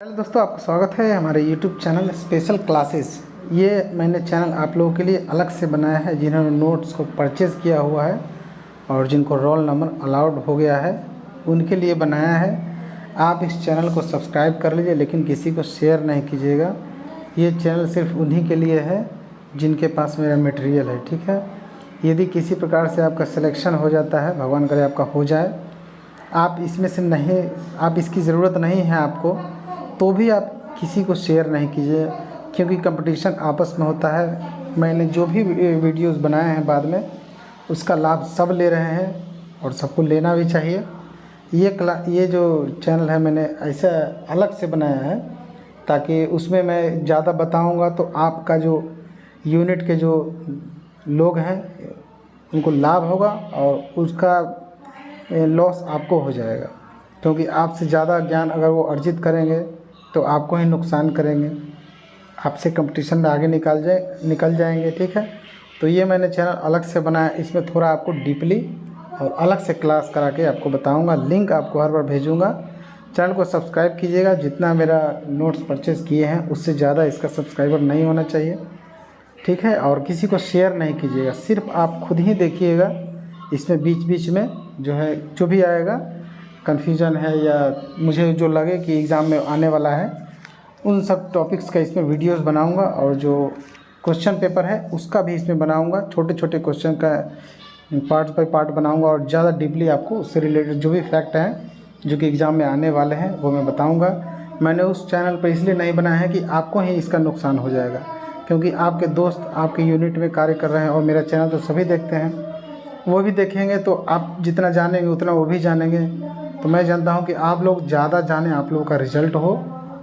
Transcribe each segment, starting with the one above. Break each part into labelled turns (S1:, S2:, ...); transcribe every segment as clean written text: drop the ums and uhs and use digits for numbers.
S1: Hello दोस्तों, आपका स्वागत है हमारे YouTube चैनल स्पेशल क्लासेस। ये मैंने चैनल आप लोगों के लिए अलग से बनाया है। जिन्होंने नोट्स को परचेज़ किया हुआ है और जिनको रोल नंबर अलाउड हो गया है उनके लिए बनाया है। आप इस चैनल को सब्सक्राइब कर लीजिए, लेकिन किसी को शेयर नहीं कीजिएगा। ये चैनल सिर्फ उन्हीं के लिए है जिनके पास मेरा मटेरियल है, ठीक है। यदि किसी प्रकार से आपका सिलेक्शन हो जाता है, भगवान करे आपका हो जाए, आप इसमें से नहीं, आप इसकी ज़रूरत नहीं है आपको, तो भी आप किसी को शेयर नहीं कीजिए, क्योंकि कंपटीशन आपस में होता है। मैंने जो भी वीडियोस बनाए हैं बाद में, उसका लाभ सब ले रहे हैं और सबको लेना भी चाहिए। ये जो चैनल है मैंने ऐसा अलग से बनाया है ताकि उसमें मैं ज़्यादा बताऊंगा तो आपका जो यूनिट के जो लोग हैं उनको लाभ होगा और उसका लॉस आपको हो जाएगा, क्योंकि आपसे ज़्यादा ज्ञान अगर वो अर्जित करेंगे तो आपको ही नुकसान करेंगे, आपसे कंपटीशन में आगे निकल जाएंगे, ठीक है। तो ये मैंने चैनल अलग से बनाया, इसमें थोड़ा आपको डीपली और अलग से क्लास करा के आपको बताऊंगा। लिंक आपको हर बार भेजूंगा। चैनल को सब्सक्राइब कीजिएगा। जितना मेरा नोट्स परचेज़ किए हैं उससे ज़्यादा इसका सब्सक्राइबर नहीं होना चाहिए, ठीक है। और किसी को शेयर नहीं कीजिएगा, सिर्फ आप खुद ही देखिएगा। इसमें बीच बीच में जो है जो भी आएगा, कन्फ्यूज़न है या मुझे जो लगे कि एग्ज़ाम में आने वाला है, उन सब टॉपिक्स का इसमें वीडियोस बनाऊंगा। और जो क्वेश्चन पेपर है उसका भी इसमें बनाऊंगा। छोटे छोटे क्वेश्चन का पार्ट बाय पार्ट बनाऊंगा और ज़्यादा डीपली आपको उससे रिलेटेड जो भी फैक्ट हैं जो कि एग्ज़ाम में आने वाले हैं वो मैं बताऊँगा। मैंने उस चैनल पर इसलिए नहीं बनाया है कि आपको ही इसका नुकसान हो जाएगा, क्योंकि आपके दोस्त आपके यूनिट में कार्य कर रहे हैं और मेरा चैनल तो सभी देखते हैं, वो भी देखेंगे तो आप जितना जानेंगे उतना वो भी जानेंगे। तो मैं जानता हूँ कि आप लोग ज़्यादा जानें, आप लोगों का रिजल्ट हो,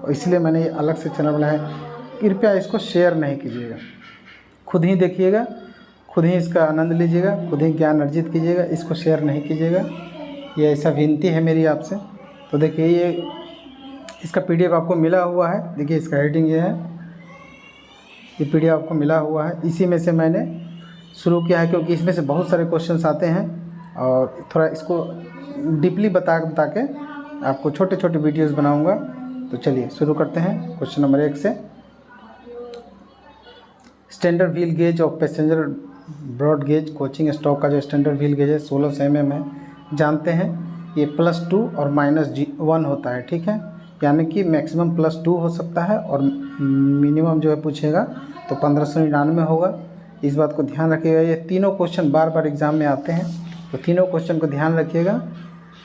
S1: और इसलिए मैंने ये अलग से चैनल बनाया है। कृपया इसको शेयर नहीं कीजिएगा, खुद ही देखिएगा, खुद ही इसका आनंद लीजिएगा, खुद ही ज्ञान अर्जित कीजिएगा, इसको शेयर नहीं कीजिएगा। ये ऐसा विनती है मेरी आपसे। तो देखिए, ये इसका PDF आपको मिला हुआ है। देखिए इसका हेडिंग ये है, ये PDF आपको मिला हुआ है। इसी में से मैंने शुरू किया है, क्योंकि इसमें से बहुत सारे क्वेश्चंस आते हैं और थोड़ा इसको डीपली बता के आपको छोटे छोटे वीडियोस बनाऊंगा। तो चलिए शुरू करते हैं क्वेश्चन नंबर 1 से। Standard wheel gauge of passenger broad gauge coaching stock का जो स्टैंडर्ड व्हील गेज है 1600 mm है। जानते हैं ये +2 और -1 होता है, ठीक है। यानी कि मैक्सिमम +2 हो सकता है और मिनिमम जो है पूछेगा तो 1599 होगा। इस बात को ध्यान रखिएगा। ये तीनों क्वेश्चन बार बार एग्ज़ाम में आते हैं, तो तीनों क्वेश्चन को ध्यान रखिएगा।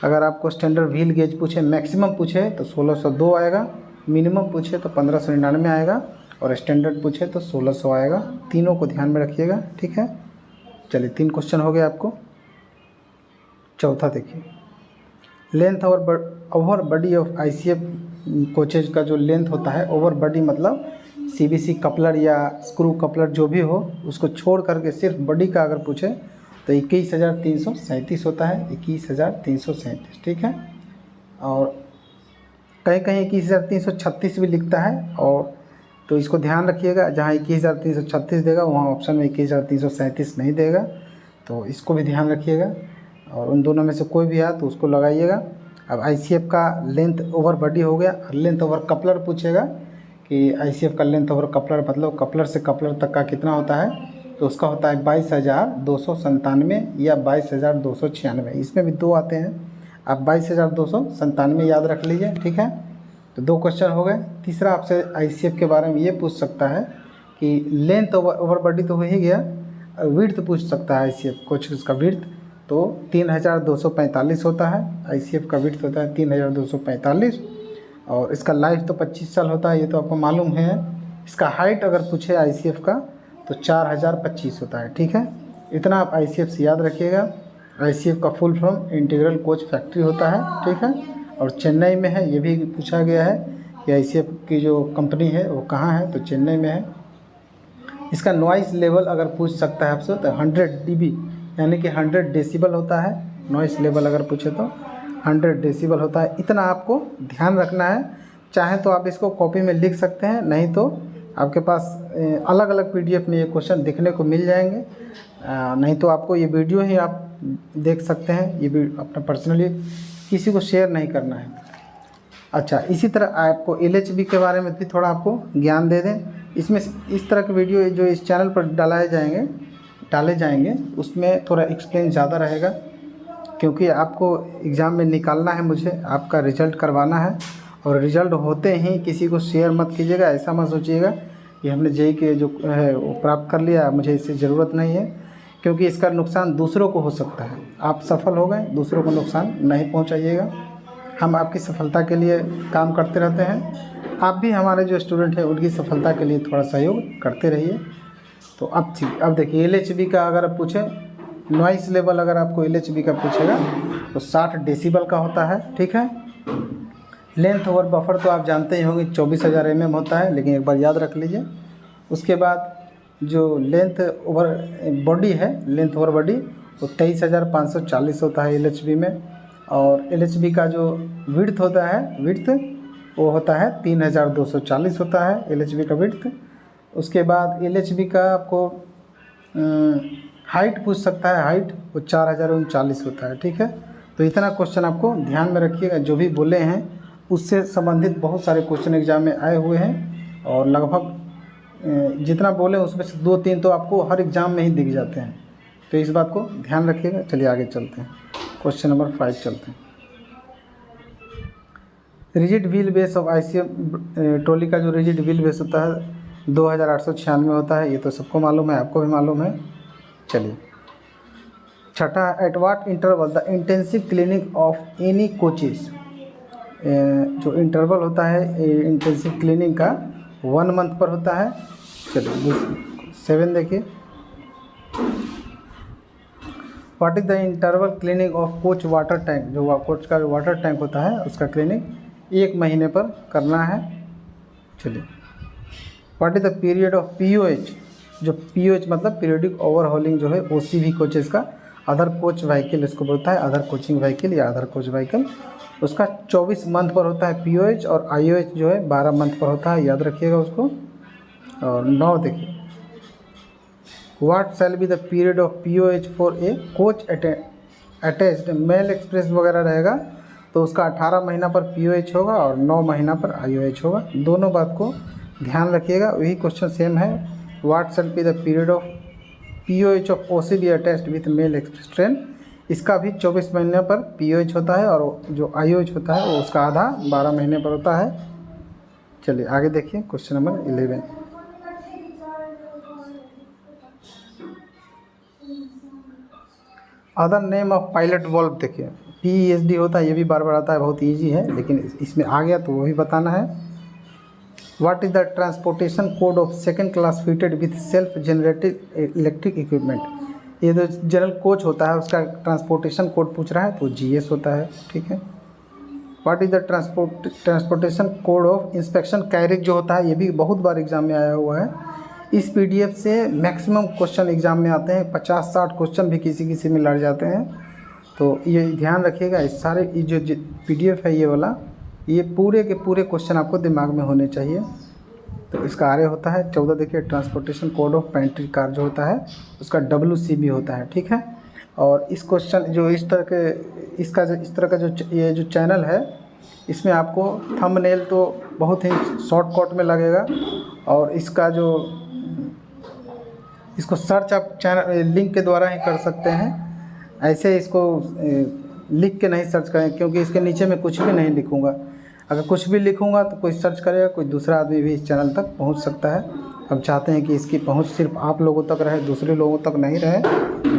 S1: अगर आपको स्टैंडर्ड व्हील गेज पूछे, मैक्सिमम पूछे तो 1602 आएगा, मिनिमम पूछे तो 1599 आएगा और स्टैंडर्ड पूछे तो 1600 आएगा। तीनों को ध्यान में रखिएगा, ठीक है। चलिए 3 क्वेश्चन हो गए आपको। चौथा देखिए, length over body of ICF coaches का जो लेंथ होता है, ओवर बॉडी मतलब CBC कपलर या स्क्रू कपलर जो भी हो, उसको छोड़ करके सिर्फ बॉडी का अगर पूछे तो 21,337 होता है। 21,337, ठीक है। और कहीं कहीं 21,336 भी लिखता है, और तो इसको ध्यान रखिएगा। जहाँ 21,336 देगा वहाँ ऑप्शन में 21,337 नहीं देगा, तो इसको भी ध्यान रखिएगा। और उन दोनों में से कोई भी आया तो उसको लगाइएगा। अब ICF का लेंथ ओवर बॉडी हो गया, लेंथ ओवर कपलर पूछेगा कि ICF का लेंथ ओवर कपलर मतलब कपलर से कपलर तक का कितना होता है, तो उसका होता है 22,297 या 22,296। इसमें भी 2 आते हैं, आप 22,297 याद रख लीजिए, ठीक है। तो 2 क्वेश्चन हो गए। तीसरा आपसे ICF के बारे में ये पूछ सकता है कि लेंथ ओवर बॉडी तो हो ही गया, विड्थ पूछ सकता है ICF कुछ, उसका विड्थ तो 3,245 होता है। ICF का विड्थ होता है 3,245 और इसका लाइफ तो 25 साल होता है, ये तो आपको मालूम है। इसका हाइट अगर पूछे ICF का तो 4,025 होता है, ठीक है। इतना आप ICF से याद रखिएगा। ICF का full form integral coach factory होता है, ठीक है, और चेन्नई में है। ये भी पूछा गया है कि ICF की जो कंपनी है वो कहाँ है, तो चेन्नई में है। इसका नॉइस लेवल अगर पूछ सकता है आपसे तो 100 dB यानी कि 100 डेसिबल होता है। नॉइस लेवल अगर पूछे तो 100 डेसिबल होता है। इतना आपको ध्यान रखना है। चाहे तो आप इसको कॉपी में लिख सकते हैं, नहीं तो आपके पास अलग अलग PDF में ये क्वेश्चन दिखने को मिल जाएंगे। नहीं तो आपको ये वीडियो ही आप देख सकते हैं। ये भी अपना पर्सनली किसी को शेयर नहीं करना है। अच्छा, इसी तरह आपको LHB के बारे में भी थोड़ा आपको ज्ञान दे दें। इसमें इस तरह के वीडियो जो इस चैनल पर डाले जाएंगे उसमें थोड़ा एक्सप्लेन ज़्यादा रहेगा, क्योंकि आपको एग्ज़ाम में निकालना है, मुझे आपका रिज़ल्ट करवाना है। और रिज़ल्ट होते ही किसी को शेयर मत कीजिएगा, ऐसा मत सोचिएगा कि हमने JEE के जो है वो प्राप्त कर लिया, मुझे इससे ज़रूरत नहीं है, क्योंकि इसका नुकसान दूसरों को हो सकता है। आप सफल हो गए, दूसरों को नुकसान नहीं पहुंचाइएगा। हम आपकी सफलता के लिए काम करते रहते हैं, आप भी हमारे जो स्टूडेंट हैं उनकी सफलता के लिए थोड़ा सहयोग करते रहिए। तो अब देखिए LHB का अगर आप पूछें, नॉइस लेवल अगर आपको LHB का पूछेगा तो 60 डेसिबल का होता है, ठीक है। लेंथ ओवर बफर तो आप जानते ही होंगे 24,000 mm होता है, लेकिन एक बार याद रख लीजिए। उसके बाद जो लेंथ ओवर बॉडी है, लेंथ ओवर बॉडी वो 23,540 होता है LHB में। और LHB का जो विड्थ होता है, वो होता है 3,240 होता है LHB का विड्थ। उसके बाद LHB का आपको हाइट पूछ सकता है, हाइट वो 4,039 होता है, ठीक है। तो इतना क्वेश्चन आपको ध्यान में रखिएगा, जो भी बोले हैं उससे संबंधित बहुत सारे क्वेश्चन एग्जाम में आए हुए हैं, और लगभग जितना बोले उसमें से 2-3 तो आपको हर एग्ज़ाम में ही दिख जाते हैं, तो इस बात को ध्यान रखिएगा। चलिए आगे चलते हैं, क्वेश्चन नंबर 5 चलते हैं। Rigid wheel base of ICF trolley का जो रिजिड व्हील बेस होता है 2,896 होता है, ये तो सबको मालूम है, आपको भी मालूम है। चलिए छठा, at what interval the intensive cleaning of any coaches, जो इंटरवल होता है इंटेंसिव क्लीनिंग का 1 मंथ पर होता है। चलिए 7 देखिए, what is the interval cleaning of coach water tank, जो कोच का वाटर टैंक होता है उसका क्लीनिंग 1 महीने पर करना है। चलिए, what is the period of POH, जो POH मतलब पीरियडिक ओवरहॉलिंग जो है OCV कोचेस का, अदर कोच व्हीकल इसको बोलता है, अदर कोचिंग व्हीकल या अदर कोच व्हीकल, उसका 24 मंथ पर होता है POH, और IOH जो है 12 मंथ पर होता है, याद रखिएगा उसको। और 9 देखिए, what shall be the period of POH for a coach attached mail express वगैरह रहेगा तो उसका 18 महीना पर POH होगा और 9 महीना पर IOH होगा। दोनों बात को ध्यान रखिएगा, वही क्वेश्चन सेम है। What shall be the period of POH of OCV attached with mail express train, इसका भी 24 महीने पर POH होता है, और जो IOH होता है वो उसका आधा 12 महीने पर होता है। चलिए आगे देखिए, question number 11, other name of pilot valve देखिए, PESD होता है, ये भी बार बार आता है, बहुत इजी है, लेकिन इसमें आ गया तो वो भी बताना है। What is the transportation code of 2nd class fitted with self generated electric equipment, ये जो जनरल कोच होता है उसका ट्रांसपोर्टेशन कोड पूछ रहा है तो GS होता है, ठीक है। What is the transportation code of inspection carriage, जो होता है ये भी बहुत बार एग्जाम में आया हुआ है। इस PDF से मैक्सिमम क्वेश्चन एग्जाम में आते हैं, 50-60 क्वेश्चन भी किसी में लड़ जाते हैं, तो ये ध्यान रखिएगा। इस सारे जो PDF है ये वाला, ये पूरे के पूरे क्वेश्चन आपको दिमाग में होने चाहिए। तो इसका आर्य होता है 14 देखिए, transportation code of pantry car जो होता है उसका WCB होता है, ठीक है। और इस क्वेश्चन जो इस तरह का जो ये जो चैनल है इसमें आपको थंबनेल तो बहुत ही शॉर्टकट में लगेगा, और इसको सर्च आप चैनल लिंक के द्वारा ही कर सकते हैं, ऐसे इसको लिख के नहीं सर्च करें, क्योंकि इसके नीचे में कुछ भी नहीं लिखूँगा। अगर कुछ भी लिखूँगा तो कोई सर्च करेगा, कोई दूसरा आदमी भी इस चैनल तक पहुंच सकता है। हम चाहते हैं कि इसकी पहुंच सिर्फ आप लोगों तक रहे, दूसरे लोगों तक नहीं रहे,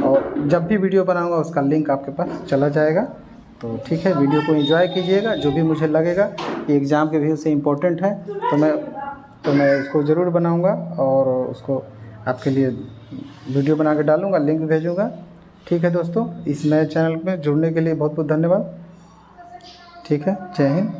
S1: और जब भी वीडियो बनाऊंगा उसका लिंक आपके पास चला जाएगा। तो ठीक है, वीडियो को एंजॉय कीजिएगा, जो भी मुझे लगेगा कि एग्ज़ाम के व्यू से इम्पोर्टेंट है तो मैं इसको ज़रूर बनाऊँगा और उसको आपके लिए वीडियो बना के डालूँगा, लिंक भेजूँगा। ठीक है दोस्तों, इस नए चैनल में जुड़ने के लिए बहुत बहुत धन्यवाद। ठीक है, जय हिंद।